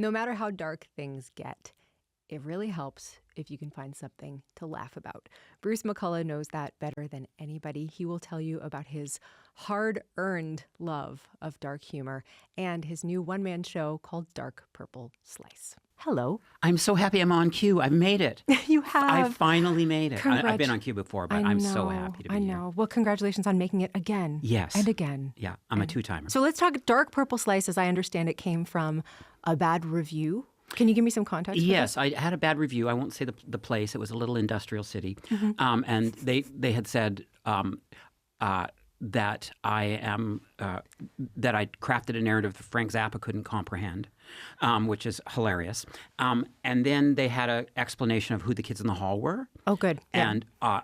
No matter how dark things get, it really helps if you can find something to laugh about. Bruce McCulloch knows that better than anybody. He will tell you about his hard-earned love of dark humor and his new one-man show called Dark Purple Slice. Hello. I'm so happy I'm on cue. I've made it. You have. I finally made it. I've been on cue before, but I'm so happy to be here. I know. Well, congratulations on making it again. Yes. And again. Yeah, I'm a two-timer. So let's talk Dark Purple Slice. As I understand it, came from a bad review. Can you give me some context? Yes, I had a bad review. I won't say the place. It was a little industrial city. And they had said that that I'd crafted a narrative that Frank Zappa couldn't comprehend, which is hilarious. And then they had an explanation of who the kids in the hall were. Oh, good. Yeah.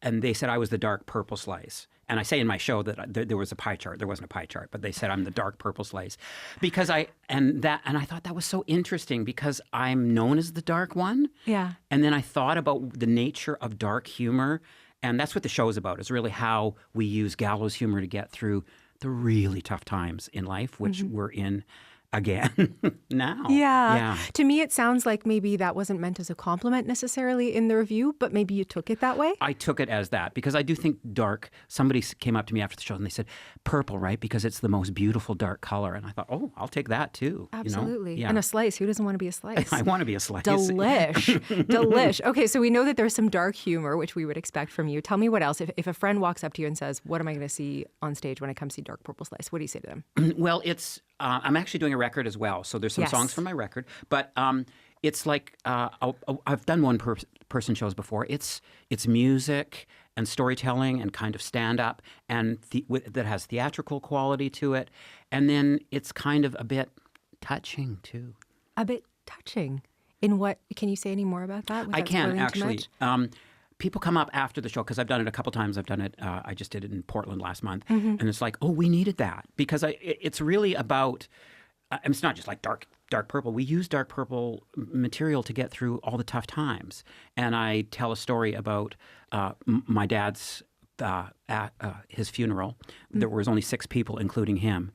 And they said I was the dark purple slice. And I say in my show that there was a pie chart. There wasn't a pie chart, but they said I'm the dark purple slice because I thought that was so interesting because I'm known as the dark one. Yeah. And then I thought about the nature of dark humor, and that's what the show is about. Is really how we use gallows humor to get through the really tough times in life, which we're in again now. Yeah. To me, it sounds like maybe that wasn't meant as a compliment necessarily in the review, but maybe you took it that way? I took it as that because I do think dark, somebody came up to me after the show and they said, purple, right? Because it's the most beautiful dark color. And I thought, oh, I'll take that too. Absolutely. You know? Yeah. And a slice. Who doesn't want to be a slice? I want to be a slice. Delish. Delish. Okay, so we know that there's some dark humor, which we would expect from you. Tell me what else. If a friend walks up to you and says, what am I going to see on stage when I come see Dark Purple Slice? What do you say to them? Well, I'm actually doing a record as well, so there's some songs from my record. But it's like I've done one-person shows before. It's music and storytelling and kind of stand-up and that has theatrical quality to it, and then it's kind of a bit touching too. A bit touching. In what? Can you say any more about that? I can actually. People come up after the show because I've done it a couple times. I've done it. I just did it in Portland last month, and it's like, oh, we needed that because it's really about. It's not just like dark purple. We use dark purple material to get through all the tough times, and I tell a story about my dad's at his funeral. There was only 6 people, including him,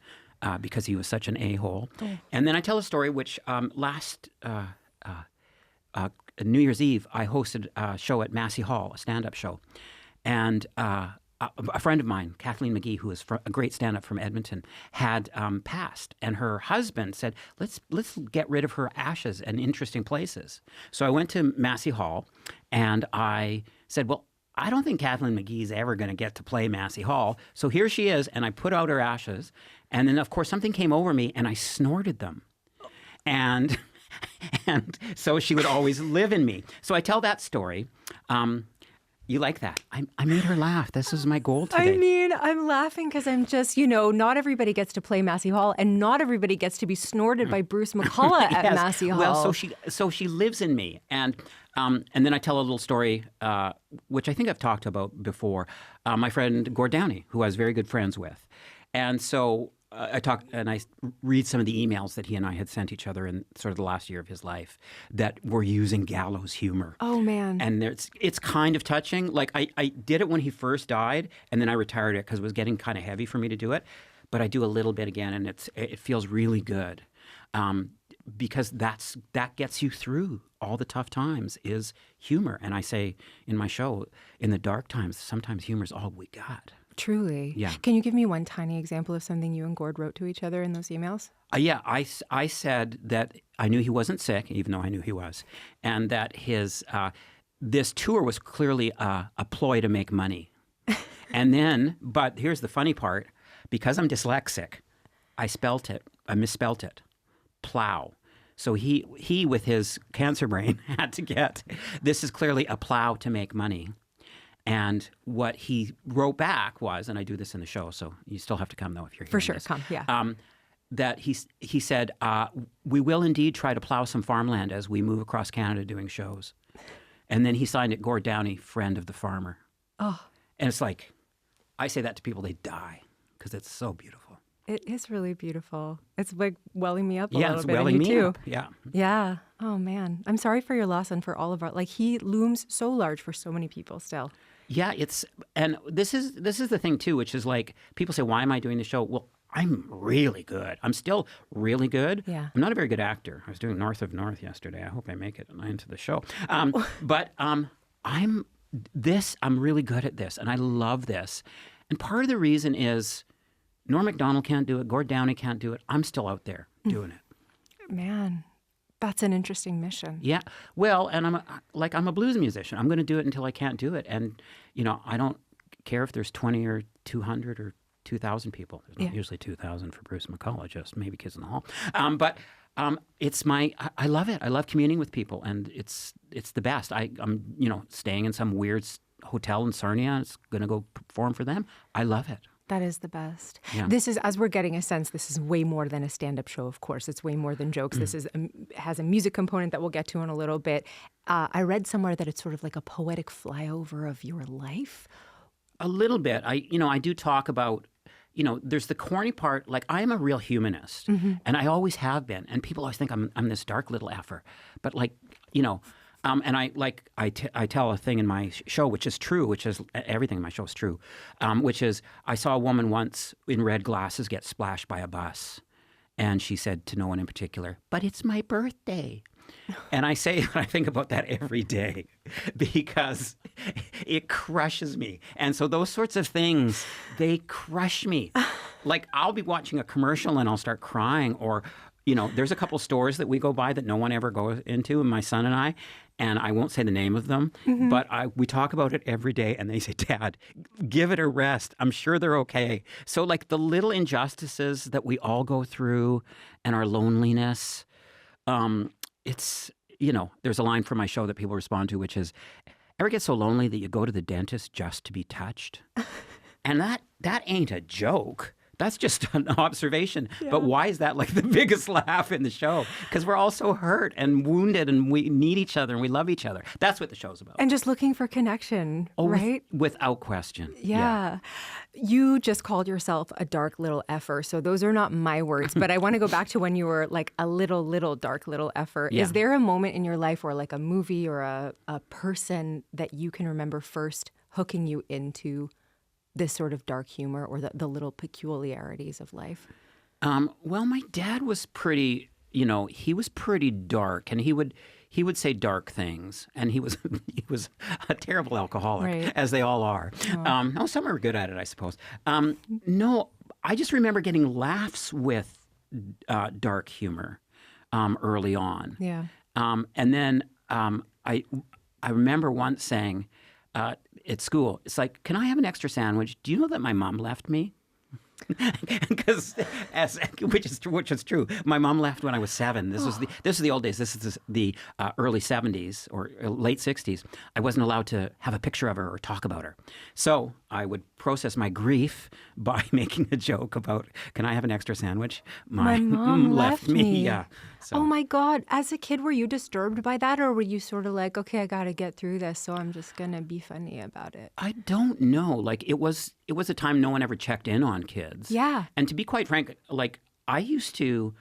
because he was such an a-hole. Oh. And then I tell a story which last. New Year's Eve, I hosted a show at Massey Hall, a stand-up show. And a friend of mine, Kathleen McGee, who is a great stand-up from Edmonton, had passed. And her husband said, let's get rid of her ashes in interesting places. So I went to Massey Hall, and I said, well, I don't think Kathleen McGee's ever going to get to play Massey Hall. So here she is, and I put out her ashes. And then, of course, something came over me, and I snorted them. And so she would always live in me. So I tell that story. You like that? I made her laugh. This is my goal today. I mean, I'm laughing because I'm just, not everybody gets to play Massey Hall, and not everybody gets to be snorted by Bruce McCulloch at Massey Hall. Well, so she lives in me, and then I tell a little story, which I think I've talked about before. My friend Gord Downey, who I was very good friends with, and so. I talk and I read some of the emails that he and I had sent each other in sort of the last year of his life that were using gallows humor. Oh, man. And it's kind of touching. Like I did it when he first died, and then I retired it because it was getting kind of heavy for me to do it. But I do a little bit again, and it feels really good because that gets you through all the tough times is humor. And I say in my show, in the dark times, sometimes humor's all we got. Truly. Yeah. Can you give me one tiny example of something you and Gord wrote to each other in those emails? Yeah. I said that I knew he wasn't sick, even though I knew he was, and that his this tour was clearly a ploy to make money. And then, but here's the funny part, because I'm dyslexic, I misspelt it, plow. So he with his cancer brain had to get, this is clearly a plow to make money. And what he wrote back was, and I do this in the show, so you still have to come, though, if you're here. For sure, come, yeah. That he said, we will indeed try to plow some farmland as we move across Canada doing shows. And then he signed it, Gord Downey, friend of the farmer. Oh. And it's like, I say that to people, they die, because it's so beautiful. It is really beautiful. It's like welling me up a little bit. Yeah, it's welling me too. up, yeah. Yeah. Oh, man. I'm sorry for your loss and for all of our, he looms so large for so many people still. Yeah, and this is the thing too, which is like people say, why am I doing the show? Well, I'm really good. I'm still really good. Yeah. I'm not a very good actor. I was doing North of North yesterday. I hope I make it into the show. But I'm really good at this, and I love this. And part of the reason is Norm Macdonald can't do it. Gord Downey can't do it. I'm still out there doing it. Man, that's an interesting mission. Yeah. Well, and I'm a blues musician. I'm going to do it until I can't do it. And, I don't care if there's 20 or 200 or 2,000 people. There's not usually 2,000 for Bruce McCulloch, just maybe Kids in the Hall. But I love it. I love communing with people, and it's the best. I'm staying in some weird hotel in Sarnia. It's going to go perform for them. I love it. That is the best. Yeah. This is, as we're getting a sense, this is way more than a stand-up show, of course. It's way more than jokes. This has a music component that we'll get to in a little bit. I read somewhere that it's sort of like a poetic flyover of your life. A little bit. I do talk about, there's the corny part. Like, I am a real humanist, and I always have been. And people always think I'm this dark little effer. But and I tell a thing in my show, which is true, which is everything in my show is true, which is I saw a woman once in red glasses get splashed by a bus. And she said to no one in particular, "But it's my birthday." And I think about that every day because it crushes me. And so those sorts of things, they crush me. Like, I'll be watching a commercial and I'll start crying, or, there's a couple stores that we go by that no one ever goes into, and my son and I won't say the name of them, but we talk about it every day, and they say, "Dad, give it a rest. I'm sure they're okay." So, like, the little injustices that we all go through and our loneliness, it's, there's a line from my show that people respond to, which is, "Ever get so lonely that you go to the dentist just to be touched?" And that ain't a joke. That's just an observation. Yeah. But why is that like the biggest laugh in the show? Because we're all so hurt and wounded, and we need each other and we love each other. That's what the show's about. And just looking for connection, right? Without question. Yeah. You just called yourself a dark little effer. So those are not my words, but I want to go back to when you were like a little dark little effer. Yeah. Is there a moment in your life, or like a movie or a person that you can remember first hooking you into this sort of dark humor, or the little peculiarities of life? Well, my dad was pretty, he was pretty dark, and he would say dark things, and he was a terrible alcoholic, right, as they all are. Some are good at it, I suppose. No, I just remember getting laughs with dark humor early on. Yeah. And then I remember once saying, at school, it's like, "Can I have an extra sandwich? Do you know that my mom left me?" Because, which is true. My mom left when I was 7. This is the old days. This is the early 70s or late 60s. I wasn't allowed to have a picture of her or talk about her. So I would process my grief by making a joke about, "Can I have an extra sandwich? My mom left me." Yeah. So. Oh my God. As a kid, were you disturbed by that, or were you sort of like, "Okay, I got to get through this, so I'm just going to be funny about it"? I don't know. Like, it was a time no one ever checked in on kids. Yeah. And to be quite frank, like, I used to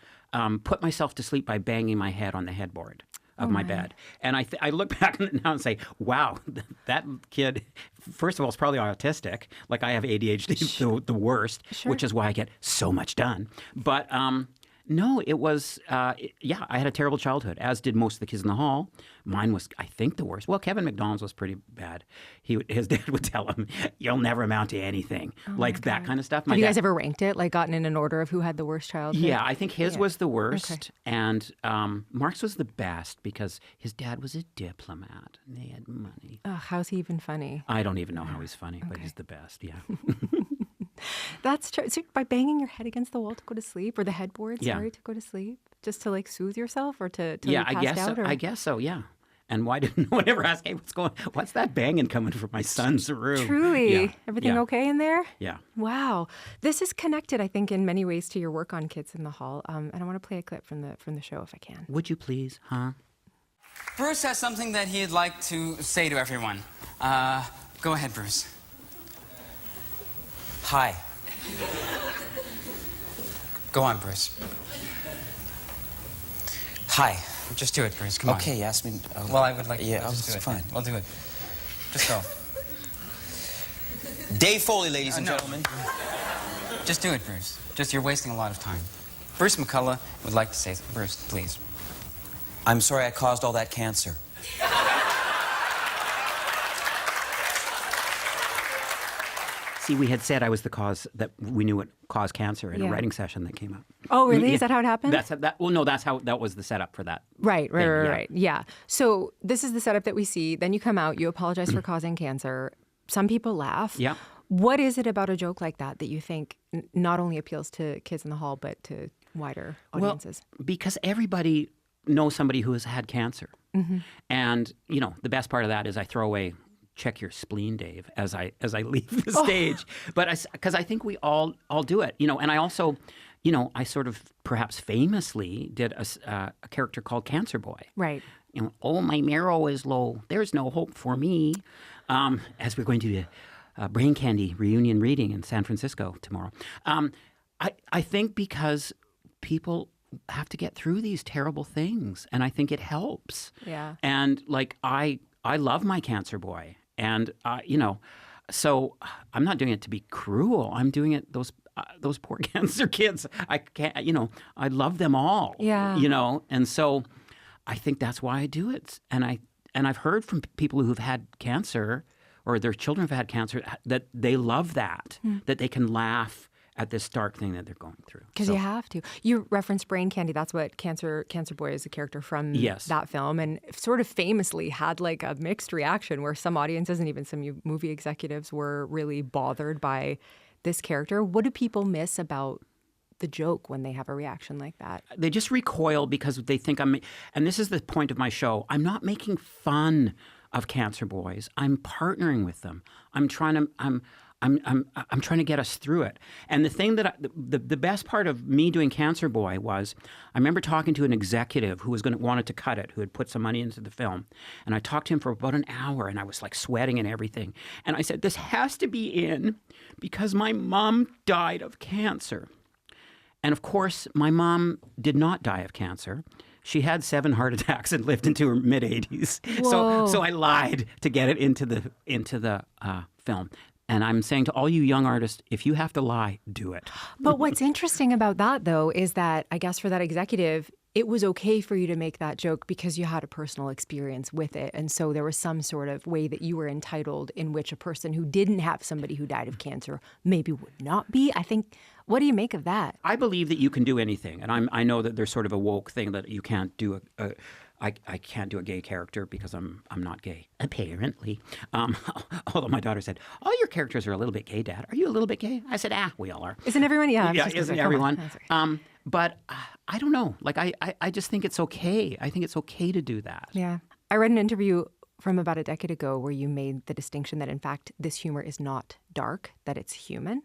put myself to sleep by banging my head on the headboard of my bed. And I look back on it now and say, wow, that kid, first of all, is probably autistic. Like, I have ADHD, the worst, which is why I get so much done. But no, it was, I had a terrible childhood, as did most of the kids in the hall. Mine was, I think, the worst. Well, Kevin McDonald's was pretty bad. His dad would tell him, "You'll never amount to anything," like that kind of stuff. Have you guys ever ranked it, like gotten in an order of who had the worst childhood? Yeah, I think his was the worst. Okay. And Mark's was the best because his dad was a diplomat and they had money. How's he even funny? I don't even know how he's funny, but he's the best, yeah. That's true. So by banging your head against the wall to go to sleep, or the headboard, to go to sleep, just to like soothe yourself, or to you passed out? I guess so, yeah. And why didn't no one ever ask, "Hey, what's that banging coming from my son's room?" Truly. Yeah. Everything okay in there? Yeah. Wow. This is connected, I think, in many ways to your work on Kids in the Hall. And I want to play a clip from the show if I can. Would you please, huh? Bruce has something that he'd like to say to everyone. Go ahead, Bruce. Hi. Go on, Bruce. Hi. Just do it, Bruce. Come on. Okay, Yasmin. Well, I would like to just do it. Fine. We'll do it. Just go. Dave Foley, ladies and gentlemen. Just do it, Bruce. You're wasting a lot of time. Bruce McCulloch would like to say, Bruce, please. I'm sorry I caused all that cancer. See, we had said I was the cause that we knew would cause cancer in a writing session that came up. Oh, really? Is that how it happened? That was the setup for that. Right. Yeah. So this is the setup that we see. Then you come out, you apologize for causing cancer. Some people laugh. Yeah. What is it about a joke like that that you think not only appeals to kids in the hall, but to wider audiences? Well, because everybody knows somebody who has had cancer. Mm-hmm. And, the best part of that is I throw away, check your spleen, Dave, as I leave the stage. But because I think we all do it, and I also, I sort of perhaps famously did a character called Cancer Boy. Right. Oh, my marrow is low. There's no hope for me. As we're going to Brain Candy reunion reading in San Francisco tomorrow. I think because people have to get through these terrible things, and I think it helps. Yeah. And I love my Cancer Boy, and so I'm not doing it to be cruel. I'm doing it those poor cancer kids. I can't. I love them all. Yeah. And so I think that's why I do it. And I've heard from people who've had cancer, or their children have had cancer, that they love that they can laugh at this dark thing that they're going through. Because you have to. You referenced Brain Candy. That's what Cancer Boy is, a character from that film, and sort of famously had a mixed reaction where some audiences and even some movie executives were really bothered by this character. What do people miss about the joke when they have a reaction like that? They just recoil because they think and this is the point of my show, I'm not making fun of cancer boys. I'm partnering with them. I'm trying to get us through it. And the thing that the best part of me doing Cancer Boy was, I remember talking to an executive who wanted to cut it, who had put some money into the film. And I talked to him for about an hour, and I was sweating and everything. And I said, this has to be in because my mom died of cancer. And of course, my mom did not die of cancer. She had 7 heart attacks and lived into her mid-80s. So I lied to get it into the film. And I'm saying to all you young artists, if you have to lie, do it. But what's interesting about that, though, is that I guess for that executive, it was okay for you to make that joke because you had a personal experience with it. And so there was some sort of way that you were entitled in which a person who didn't have somebody who died of cancer maybe would not be. I think, what do you make of that? I believe that you can do anything. And I know that there's sort of a woke thing that you can't do I can't do a gay character because I'm not gay, apparently. Although my daughter said, all your characters are a little bit gay, Dad. Are you a little bit gay? I said, we all are. Isn't everyone? Yeah, isn't everyone? But I don't know. I just think it's okay. I think it's okay to do that. Yeah. I read an interview from about a decade ago where you made the distinction that, in fact, this humor is not dark, that it's human.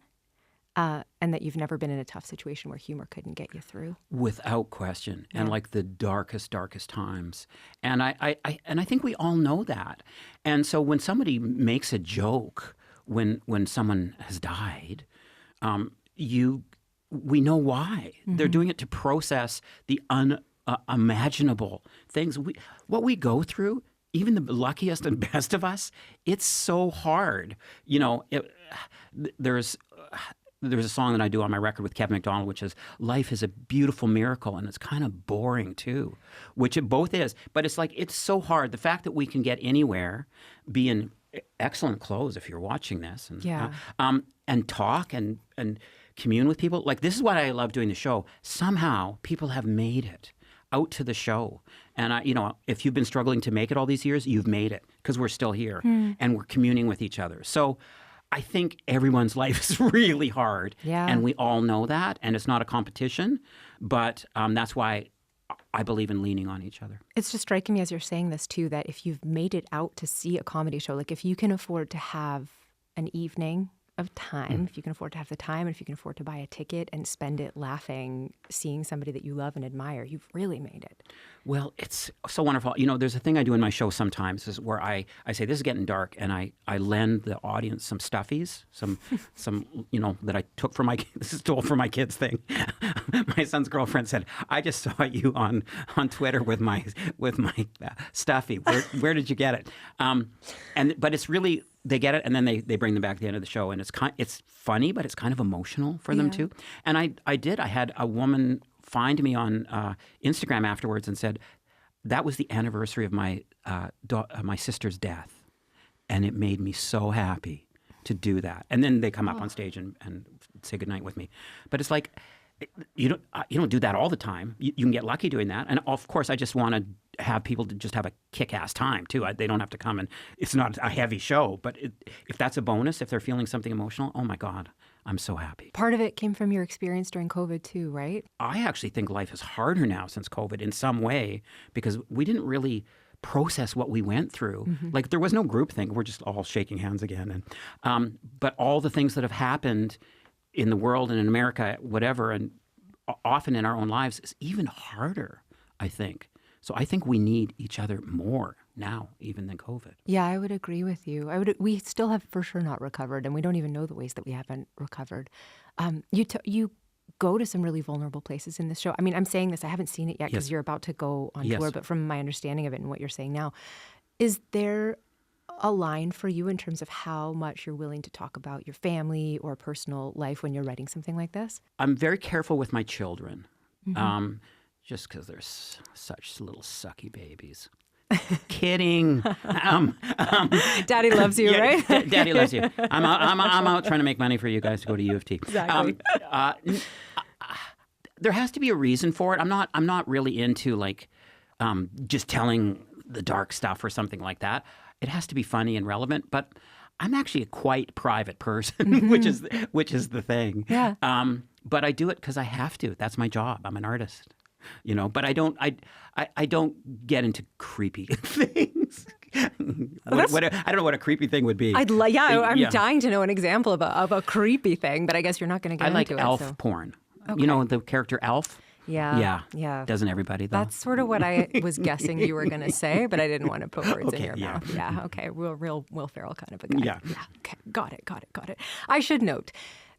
And that you've never been in a tough situation where humor couldn't get you through. Without question. Yeah. And the darkest times. And I think we all know that. And so when somebody makes a joke when someone has died, we know why. Mm-hmm. They're doing it to process the unimaginable things. What we go through, even the luckiest and best of us, it's so hard. There's a song that I do on my record with Kevin MacDonald, which is, life is a beautiful miracle, and it's kind of boring too, which it both is. But it's so hard. The fact that we can get anywhere, be in excellent clothes if you're watching this, and talk and commune with people. This is what I love doing the show. Somehow people have made it out to the show. And if you've been struggling to make it all these years, you've made it because we're still here and we're communing with each other. So I think everyone's life is really hard, and we all know that, and it's not a competition, but that's why I believe in leaning on each other. It's just striking me as you're saying this, too, that if you've made it out to see a comedy show, if you can afford to have an evening of time, if you can afford to have the time, and if you can afford to buy a ticket and spend it laughing, seeing somebody that you love and admire, you've really made it. Well, it's so wonderful. There's a thing I do in my show sometimes is where I say, this is getting dark, and I lend the audience some stuffies, some that I took from this is stole from my kids thing. My son's girlfriend said, I just saw you on Twitter with my stuffy. Where did you get it? But it's really they get it, and then they bring them back at the end of the show, and it's funny, but it's kind of emotional for them too. And I had a woman find me on Instagram afterwards and said that was the anniversary of my sister's death, and it made me so happy to do that. And then they come up on stage and say goodnight with me. But it's like you don't do that all the time. You can get lucky doing that, and of course, I just want to have people to just have a kick-ass time too. They don't have to come, and it's not a heavy show, but if that's a bonus, if they're feeling something emotional, oh my God, I'm so happy. Part of it came from your experience during COVID too, right? I actually think life is harder now since COVID in some way because we didn't really process what we went through. Like there was no group thing. We're just all shaking hands again. And but all the things that have happened in the world and in America, whatever, and often in our own lives is even harder, I think. So I think we need each other more now, even than COVID. Yeah, I would agree with you. We still have for sure not recovered, and we don't even know the ways that we haven't recovered. You go to some really vulnerable places in this show. I mean, I'm saying this, I haven't seen it yet because you're about to go on tour, but from my understanding of it and what you're saying now, is there a line for you in terms of how much you're willing to talk about your family or personal life when you're writing something like this? I'm very careful with my children. Just because they're such little sucky babies. Kidding. Daddy loves you, right? Daddy loves you. I'm out trying to make money for you guys to go to U of T. Exactly. There has to be a reason for it. I'm not really into like just telling the dark stuff or something like that. It has to be funny and relevant, but I'm actually a quite private person, which is the thing. Yeah. But I do it because I have to. That's my job. I'm an artist. But I don't get into creepy things. I don't know what a creepy thing would be. I'm dying to know an example of a creepy thing, but I guess you're not going to get into it. I like elf porn. Okay. You know the character Elf? Yeah. Doesn't everybody though? That's sort of what I was guessing you were going to say, but I didn't want to put words in your mouth. Yeah. Okay. Real Will Ferrell kind of a guy. Yeah. Okay. Got it. I should note,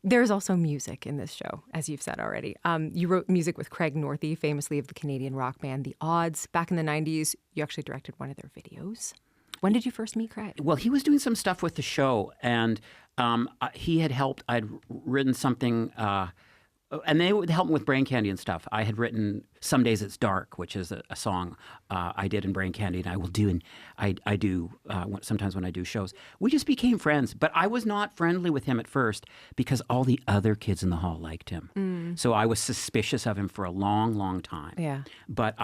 there's also music in this show, as you've said already. You wrote music with Craig Northey, famously of the Canadian rock band The Odds. Back in the 90s, you actually directed one of their videos. When did you first meet Craig? Well, he was doing some stuff with the show, and he had helped. I'd written something, and they would help me with Brain Candy and stuff. I had written Some Days It's Dark, which is a song I did in Brain Candy, and I will do, and I do sometimes when I do shows. We just became friends, but I was not friendly with him at first because all the other kids in the hall liked him. So I was suspicious of him for a long, long time. Yeah. But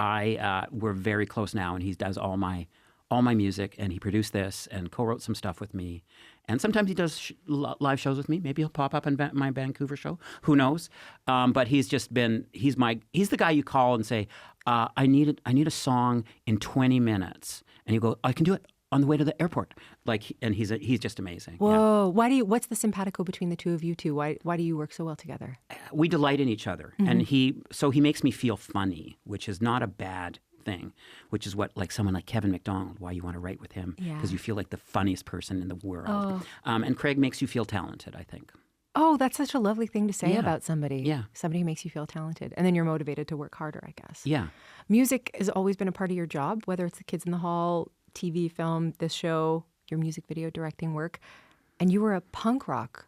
we're very close now, and he does all my music, and he produced this and co-wrote some stuff with me. And sometimes he does live shows with me. Maybe he'll pop up in my Vancouver show. Who knows? But he's just been, he's the guy you call and say, I need a song in 20 minutes. And you go, I can do it on the way to the airport. And he's just amazing. Whoa. Yeah. What's the simpatico between the two of you two? Why do you work so well together? We delight in each other. And he makes me feel funny, which is not a bad thing, which is what someone like Kevin McDonald, why you want to write with him, because you feel like the funniest person in the world. And Craig makes you feel talented, I think. Oh, that's such a lovely thing to say about somebody. Yeah. Somebody who makes you feel talented. And then you're motivated to work harder, I guess. Yeah. Music has always been a part of your job, whether it's the Kids in the Hall, TV, film, this show, your music video directing work. And you were a punk rock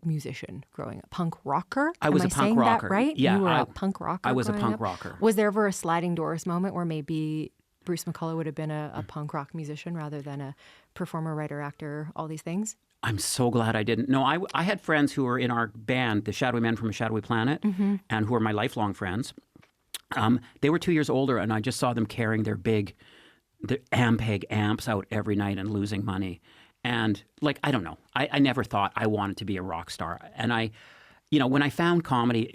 musician growing up. Punk rocker? I was a punk rocker. That right? Yeah, you were a punk rocker. I was a punk up? rocker. Was there ever a sliding doors moment where maybe Bruce McCulloch would have been a punk rock musician rather than a performer, writer, actor, all these things? I'm so glad I didn't. No, I had friends who were in our band, the Shadowy Men from a Shadowy Planet, and who are my lifelong friends. They were 2 years older, and I just saw them carrying their Ampeg amps out every night and losing money. And I don't know. I never thought I wanted to be a rock star. And when I found comedy,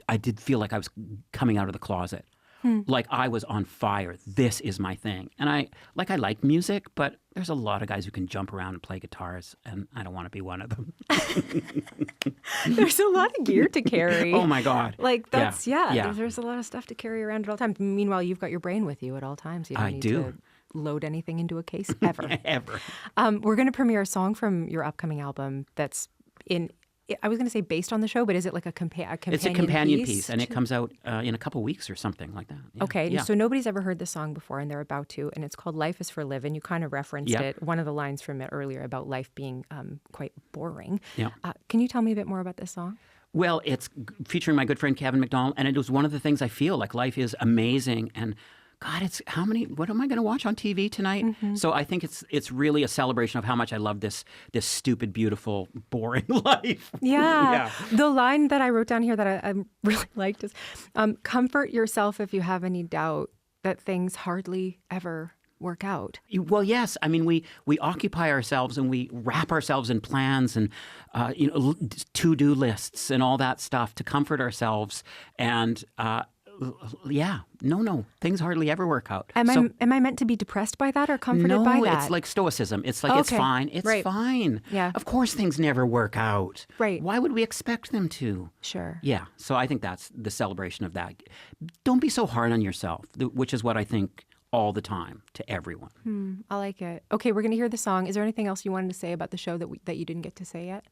I did feel like I was coming out of the closet. Like I was on fire. This is my thing. And I like music, but there's a lot of guys who can jump around and play guitars, and I don't want to be one of them. There's a lot of gear to carry. Oh my God. There's a lot of stuff to carry around at all times. Meanwhile, you've got your brain with you at all times. You don't need to load anything into a case ever. Ever. We're going to premiere a song from your upcoming album that's in I was going to say based on the show, but is it like a companion It's a companion piece, and it to- comes out in a couple weeks or something like that. Yeah. Okay, Yeah. so nobody's ever heard this song before, and they're about to, and it's called "Life Is for Living." You kind of referenced Yep. it. One of the lines from it earlier about life being quite boring. Yeah. Can you tell me a bit more about this song? Well, it's featuring my good friend Kevin McDonald, and it was one of the things I feel like life is amazing. And God, what am I going to watch on TV tonight? So I think it's really a celebration of how much I love this stupid, beautiful, boring life. Yeah. The line that I wrote down here that I really liked is, comfort yourself if you have any doubt that things hardly ever work out. Well, yes. I mean, we occupy ourselves and we wrap ourselves in plans and to-do lists and all that stuff to comfort ourselves. And no, things hardly ever work out. Am I meant to be depressed by that or comforted by that? No, it's like stoicism. It's like, it's Okay. fine. It's Right. fine. Yeah. Of course things never work out. Right. Why would we expect them to? Sure. Yeah. So I think that's the celebration of that. Don't be so hard on yourself, which is what I think all the time to everyone. I like it. Okay, we're going to hear the song. Is there anything else you wanted to say about the show that you didn't get to say yet?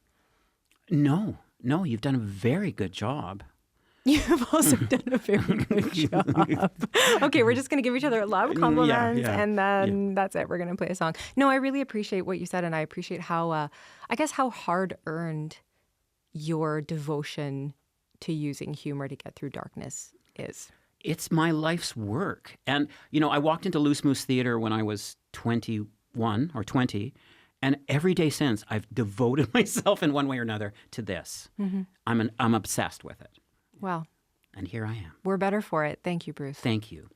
No, you've done a very good job. You've also done a very good job. Okay, we're just going to give each other a lot of compliments, yeah, and then that's it. We're going to play a song. No, I really appreciate what you said, and I appreciate how, how hard-earned your devotion to using humor to get through darkness is. It's my life's work. And, I walked into Loose Moose Theater when I was 21 or 20, and every day since I've devoted myself in one way or another to this. I'm obsessed with it. Well, And here I am. we're better for it. Thank you, Bruce. Thank you.